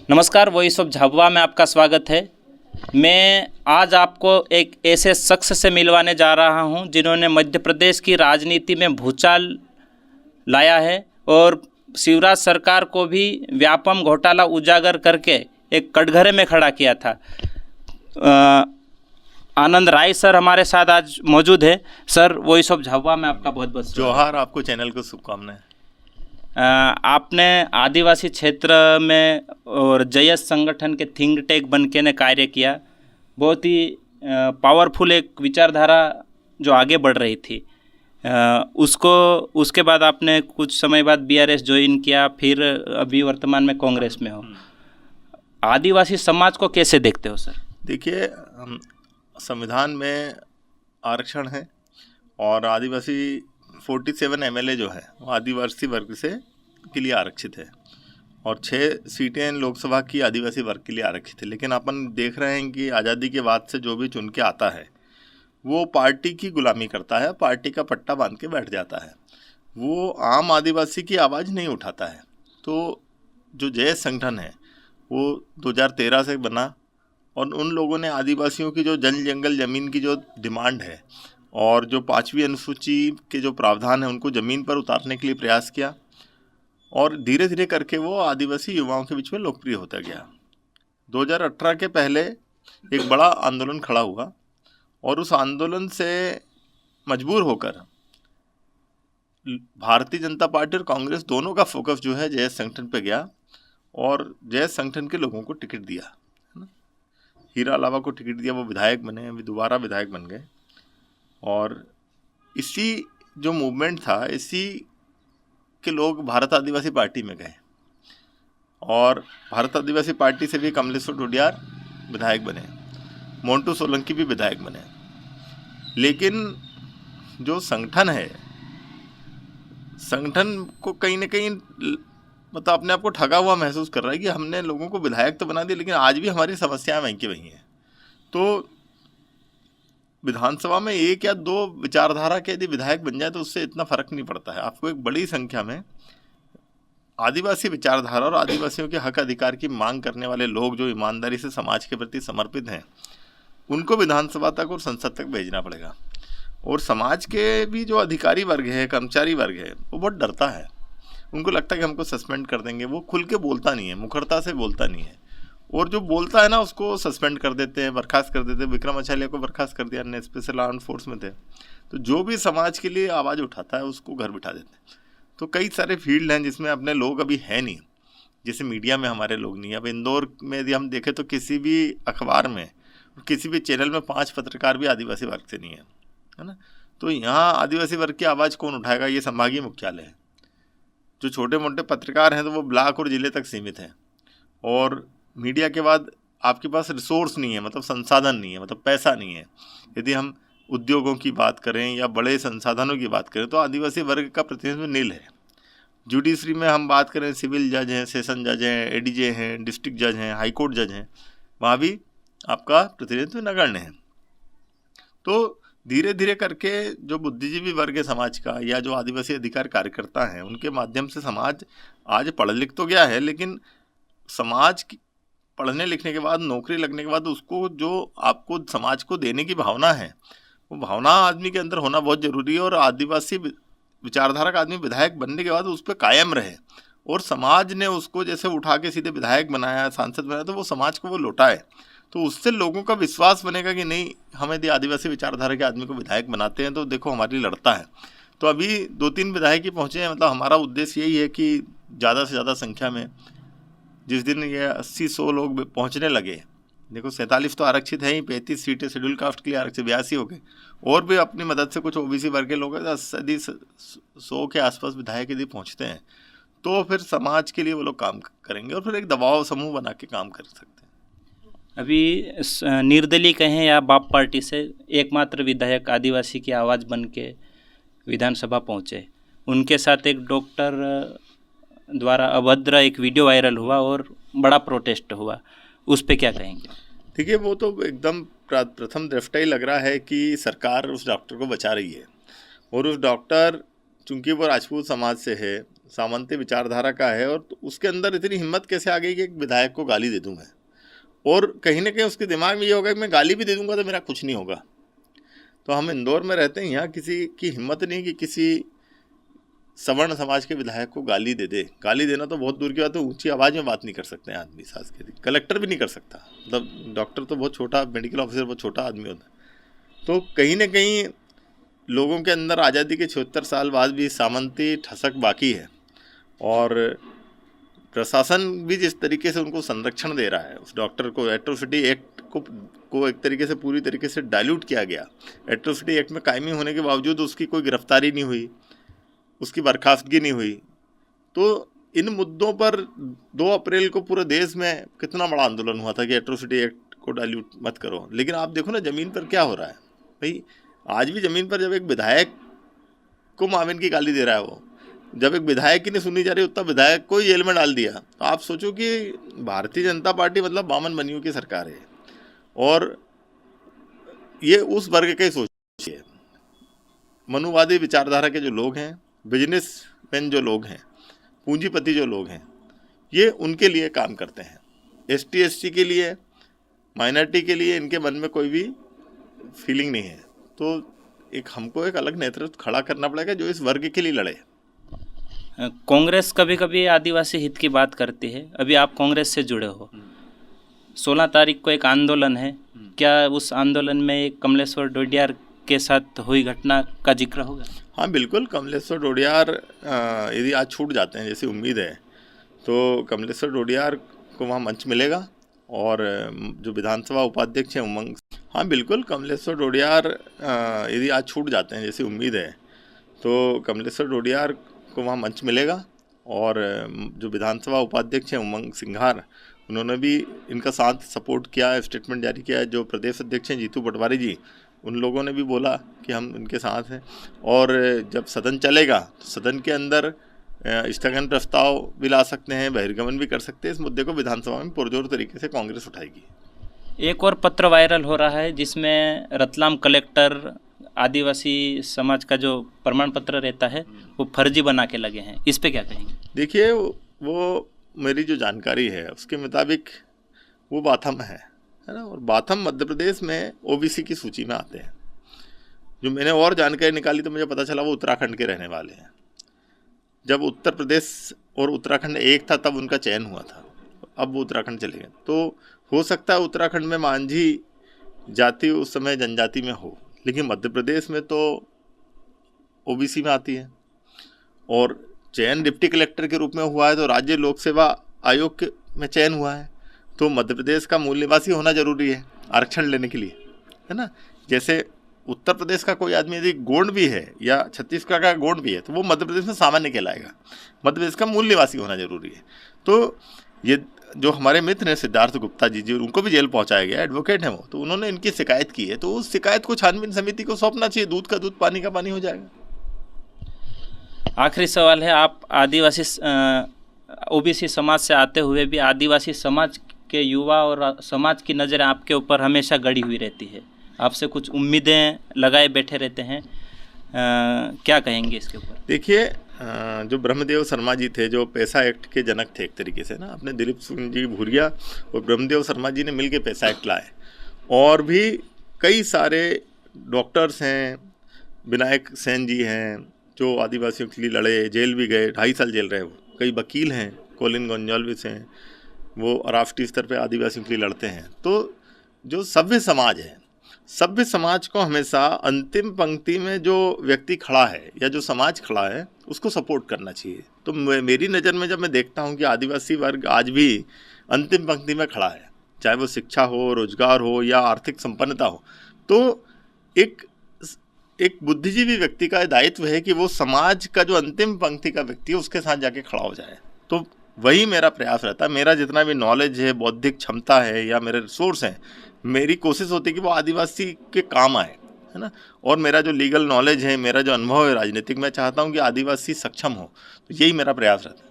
नमस्कार, voice of Jhabua में आपका स्वागत है। मैं आज आपको एक ऐसे शख्स से मिलवाने जा रहा हूं जिन्होंने मध्य प्रदेश की राजनीति में भूचाल लाया है और शिवराज सरकार को भी व्यापम घोटाला उजागर करके एक कटघरे में खड़ा किया था। आनंद राय सर हमारे साथ आज मौजूद है। सर, वॉइस ऑफ झाबुआ में आपका बहुत बहुत जोहार, आपको चैनल को शुभकामनाएं। आपने आदिवासी क्षेत्र में और जयस संगठन के थिंक टैंक बन के ने कार्य किया। बहुत ही पावरफुल एक विचारधारा जो आगे बढ़ रही थी। उसके बाद आपने कुछ समय बाद बीआरएस ज्वाइन किया, फिर अभी वर्तमान में कांग्रेस में हो। आदिवासी समाज को कैसे देखते हो सर? देखिए, संविधान में आरक्षण है और आदिवासी 47 एमएलए जो है वो आदिवासी वर्ग से के लिए आरक्षित है और 6 सीटें लोकसभा की आदिवासी वर्ग के लिए आरक्षित है। लेकिन अपन देख रहे हैं कि आज़ादी के बाद से जो भी चुन के आता है वो पार्टी की गुलामी करता है, पार्टी का पट्टा बांध के बैठ जाता है, वो आम आदिवासी की आवाज़ नहीं उठाता है। तो जो जयस संगठन है वो 2013 से बना और उन लोगों ने आदिवासियों की जो जल जंगल ज़मीन की जो डिमांड है और जो 5वीं अनुसूची के जो प्रावधान है उनको ज़मीन पर उतारने के लिए प्रयास किया और धीरे धीरे करके वो आदिवासी युवाओं के बीच में लोकप्रिय होता गया। 2018 के पहले एक बड़ा आंदोलन खड़ा हुआ और उस आंदोलन से मजबूर होकर भारतीय जनता पार्टी और कांग्रेस दोनों का फोकस जो है जयस संगठन पे गया और जयस संगठन के लोगों को टिकट दिया, है ना। हीरा अलावा को टिकट दिया, वो विधायक बने, अभी दोबारा विधायक बन गए। और इसी जो मूवमेंट था, इसी के लोग भारत आदिवासी पार्टी में गए और भारत आदिवासी पार्टी से भी कमलेश्वर ढूंढियार विधायक बने, मोंटू सोलंकी भी विधायक बने। लेकिन जो संगठन है, संगठन को कहीं ना कहीं मतलब अपने आप को ठगा हुआ महसूस कर रहा है कि हमने लोगों को विधायक तो बना दिया लेकिन आज भी हमारी समस्याएं वहीं की वहीं हैं। तो विधानसभा में 1 या 2 विचारधारा के यदि विधायक बन जाए तो उससे इतना फर्क नहीं पड़ता है। आपको एक बड़ी संख्या में आदिवासी विचारधारा और आदिवासियों के हक अधिकार की मांग करने वाले लोग जो ईमानदारी से समाज के प्रति समर्पित हैं, उनको विधानसभा तक और संसद तक भेजना पड़ेगा। और समाज के भी जो अधिकारी वर्ग है, कर्मचारी वर्ग है, वो बहुत डरता है। उनको लगता है कि हमको सस्पेंड कर देंगे। वो खुल के बोलता नहीं है, मुखरता से बोलता नहीं है और जो बोलता है ना उसको सस्पेंड कर देते हैं, बर्खास्त कर देते हैं। विक्रम अछालिया को बर्खास्त कर दिया, अन्य स्पेशल आर्म फोर्स में थे। तो जो भी समाज के लिए आवाज़ उठाता है उसको घर बिठा देते हैं। तो कई सारे फील्ड हैं जिसमें अपने लोग अभी हैं नहीं, जैसे मीडिया में हमारे लोग नहीं। अब इंदौर में यदि हम देखें तो किसी भी अखबार में, किसी भी चैनल में 5 पत्रकार भी आदिवासी वर्ग से नहीं है ना। तो यहाँ आदिवासी वर्ग की आवाज़ कौन उठाएगा? ये संभागीय मुख्यालय है। जो छोटे मोटे पत्रकार हैं तो वो ब्लॉक और ज़िले तक सीमित हैं और मीडिया के बाद आपके पास रिसोर्स नहीं है, मतलब संसाधन नहीं है, मतलब पैसा नहीं है। यदि हम उद्योगों की बात करें या बड़े संसाधनों की बात करें तो आदिवासी वर्ग का प्रतिनिधित्व नील है। जुडिशरी में हम बात करें, सिविल जज हैं, सेशन जज हैं, एडीजे हैं, डिस्ट्रिक्ट जज हैं, हाईकोर्ट जज हैं, वहाँ भी आपका प्रतिनिधित्व नगण्य है। तो धीरे धीरे करके जो बुद्धिजीवी वर्ग है समाज का या जो आदिवासी अधिकार कार्यकर्ता हैं, उनके माध्यम से समाज आज पढ़ लिख तो गया है, लेकिन समाज की पढ़ने लिखने के बाद, नौकरी लगने के बाद उसको जो आपको समाज को देने की भावना है, वो भावना आदमी के अंदर होना बहुत ज़रूरी है। और आदिवासी विचारधारा का आदमी विधायक बनने के बाद उस पर कायम रहे और समाज ने उसको जैसे उठा के सीधे विधायक बनाया, सांसद बनाया, तो वो समाज को वो लौटाए। तो उससे लोगों का विश्वास बनेगा कि नहीं, हम यदि आदिवासी विचारधारा के आदमी को विधायक बनाते हैं तो देखो हमारी लड़ता है। तो अभी 2-3 विधायक ही पहुँचे हैं। मतलब हमारा उद्देश्य यही है कि ज़्यादा से ज़्यादा संख्या में, जिस दिन ये 80-100 लोग पहुंचने लगे, देखो 47 तो आरक्षित है ही, 35 सीटें शेड्यूल कास्ट के लिए आरक्षित, 82 हो गए और भी अपनी मदद से कुछ ओबीसी वर्ग के लोग 100 के आसपास विधायक यदि पहुंचते हैं तो फिर समाज के लिए वो लोग काम करेंगे और फिर एक दबाव समूह बना के काम कर सकते हैं। अभी निर्दलीय कहें या बाप पार्टी से एकमात्र विधायक आदिवासी की आवाज़ बन के विधानसभा पहुँचे, उनके साथ एक डॉक्टर द्वारा अभद्र एक वीडियो वायरल हुआ और बड़ा प्रोटेस्ट हुआ, उस पे क्या कहेंगे? देखिए, वो तो एकदम प्रथम दृष्टया ही लग रहा है कि सरकार उस डॉक्टर को बचा रही है और उस डॉक्टर चूंकि वो राजपूत समाज से है सामंती विचारधारा का है, और तो उसके अंदर इतनी हिम्मत कैसे आ गई कि एक विधायक को गाली दे दूं मैं, और कहीं ना कहीं उसके दिमाग में ये होगा कि मैं गाली भी दे दूंगा तो मेरा कुछ नहीं होगा। तो हम इंदौर में रहते हैं, यहाँ किसी की हिम्मत नहीं कि किसी सवर्ण समाज के विधायक को गाली दे दे। गाली देना तो बहुत दूर की बात है, ऊंची आवाज़ में बात नहीं कर सकते हैं आदमी, सास के कलेक्टर भी नहीं कर सकता, मतलब डॉक्टर तो बहुत छोटा, मेडिकल ऑफिसर बहुत छोटा आदमी होता है। तो कहीं ना कहीं लोगों के अंदर आज़ादी के 76 साल बाद भी सामंती ठसक बाकी है, और प्रशासन भी जिस तरीके से उनको संरक्षण दे रहा है उस डॉक्टर को, एट्रोसिटी एक्ट को एक तरीके से पूरी तरीके से डाइल्यूट किया गया। एट्रोसिटी एक्ट में कायमी होने के बावजूद उसकी कोई गिरफ्तारी नहीं हुई, उसकी बर्खास्तगी नहीं हुई। तो इन मुद्दों पर 2 अप्रैल को पूरे देश में कितना बड़ा आंदोलन हुआ था कि एट्रोसिटी एक्ट को डाइल्यूट मत करो। लेकिन आप देखो ना ज़मीन पर क्या हो रहा है भाई, आज भी ज़मीन पर जब एक विधायक को माविन की गाली दे रहा है, वो जब एक विधायक की नहीं सुनी जा रही उतना विधायक को जेल में डाल दिया। तो आप सोचो कि भारतीय जनता पार्टी मतलब बामन बनियों की सरकार है, और ये उस वर्ग के सोच है, मनुवादी विचारधारा के जो लोग हैं, बिजनेसमैन जो लोग हैं, पूंजीपति जो लोग हैं, ये उनके लिए काम करते हैं। एसटी एसटी के लिए, माइनॉरिटी के लिए इनके मन में कोई भी फीलिंग नहीं है। तो हमको एक अलग नेतृत्व खड़ा करना पड़ेगा जो इस वर्ग के लिए लड़े। कांग्रेस कभी कभी आदिवासी हित की बात करती है, अभी आप कांग्रेस से जुड़े हो, 16 तारीख को एक आंदोलन है, क्या उस आंदोलन में कमलेश्वर डोडियार के साथ हुई घटना का जिक्र होगा? हाँ बिल्कुल, कमलेश्वर डोडियार यदि आज छूट जाते हैं जैसी उम्मीद है, तो कमलेश्वर डोडियार को वहाँ मंच मिलेगा, और जो विधानसभा उपाध्यक्ष हैं उमंग, हाँ बिल्कुल, कमलेश्वर डोडियार यदि आज छूट जाते हैं जैसी उम्मीद है, तो कमलेश्वर डोडियार को वहाँ मंच मिलेगा, और जो विधानसभा उपाध्यक्ष हैं उमंग सिंघार, उन्होंने भी इनका साथ सपोर्ट किया, स्टेटमेंट जारी किया है। जो प्रदेश अध्यक्ष हैं जीतू पटवारी जी, उन लोगों ने भी बोला कि हम इनके साथ हैं। और जब सदन चलेगा तो सदन के अंदर स्थगन प्रस्ताव भी ला सकते हैं, बहिर्गमन भी कर सकते हैं। इस मुद्दे को विधानसभा में पुरजोर तरीके से कांग्रेस उठाएगी। एक और पत्र वायरल हो रहा है जिसमें रतलाम कलेक्टर आदिवासी समाज का जो प्रमाण पत्र रहता है वो फर्जी बना के लगे हैं, इस पे क्या कहेंगे? देखिए, वो मेरी जो जानकारी है उसके मुताबिक वो बाथम है ना, और बाथम मध्य प्रदेश में ओबीसी की सूची में आते हैं। जो मैंने और जानकारी निकाली तो मुझे पता चला वो उत्तराखंड के रहने वाले हैं। जब उत्तर प्रदेश और उत्तराखंड एक था तब उनका चयन हुआ था, अब वो उत्तराखंड चले गए। तो हो सकता है उत्तराखंड में मांझी जाति उस समय जनजाति में हो, लेकिन मध्य प्रदेश में तो ओबीसी में आती है, और चयन डिप्टी कलेक्टर के रूप में हुआ है तो राज्य लोक सेवा आयोग में चयन हुआ है, तो मध्य प्रदेश का मूल निवासी होना जरूरी है आरक्षण लेने के लिए, है ना। जैसे उत्तर प्रदेश का कोई आदमी यदि गोंड भी है या छत्तीसगढ़ का गोंड भी है तो वो मध्य प्रदेश में सामान्य कहलाएगा, मध्य प्रदेश का मूल निवासी होना जरूरी है। तो ये जो हमारे मित्र हैं सिद्धार्थ गुप्ता जी, उनको भी जेल पहुंचाया गया, एडवोकेट हैं वो, तो उन्होंने इनकी शिकायत की है, तो उस शिकायत को छानबीन समिति को सौंपना चाहिए, दूध का दूध पानी का पानी हो जाएगा। आखिरी सवाल है, आप आदिवासी ओबीसी समाज से आते हुए भी आदिवासी समाज के युवा और समाज की नज़रें आपके ऊपर हमेशा गड़ी हुई रहती है, आपसे कुछ उम्मीदें लगाए बैठे रहते हैं, क्या कहेंगे इसके ऊपर? देखिए, जो ब्रह्मदेव शर्मा जी थे, जो पैसा एक्ट के जनक थे एक तरीके से ना, अपने दिलीप सिंह जी भूरिया और ब्रह्मदेव शर्मा जी ने मिलकर पैसा एक्ट लाए, और भी कई सारे डॉक्टर्स हैं, विनायक सेन जी हैं जो आदिवासियों के लिए लड़े, जेल भी गए, 2.5 साल जेल रहे वो। कई वकील हैं, कोलिन गोंजाल्विस हैं, वो राष्ट्रीय स्तर पे आदिवासियों के लिए लड़ते हैं। तो जो सभ्य समाज है, सभ्य समाज को हमेशा अंतिम पंक्ति में जो व्यक्ति खड़ा है या जो समाज खड़ा है उसको सपोर्ट करना चाहिए। तो मेरी नज़र में जब मैं देखता हूँ कि आदिवासी वर्ग आज भी अंतिम पंक्ति में खड़ा है, चाहे वो शिक्षा हो, रोजगार हो या आर्थिक संपन्नता हो, तो एक बुद्धिजीवी व्यक्ति का दायित्व है कि वो समाज का जो अंतिम पंक्ति का व्यक्ति है उसके साथ जाके खड़ा हो जाए। तो वही मेरा प्रयास रहता है। मेरा जितना भी नॉलेज है, बौद्धिक क्षमता है या मेरे रिसोर्स हैं, मेरी कोशिश होती है कि वो आदिवासी के काम आए, है ना। और मेरा जो लीगल नॉलेज है, मेरा जो अनुभव है राजनीतिक, मैं चाहता हूँ कि आदिवासी सक्षम हो, तो यही मेरा प्रयास रहता है।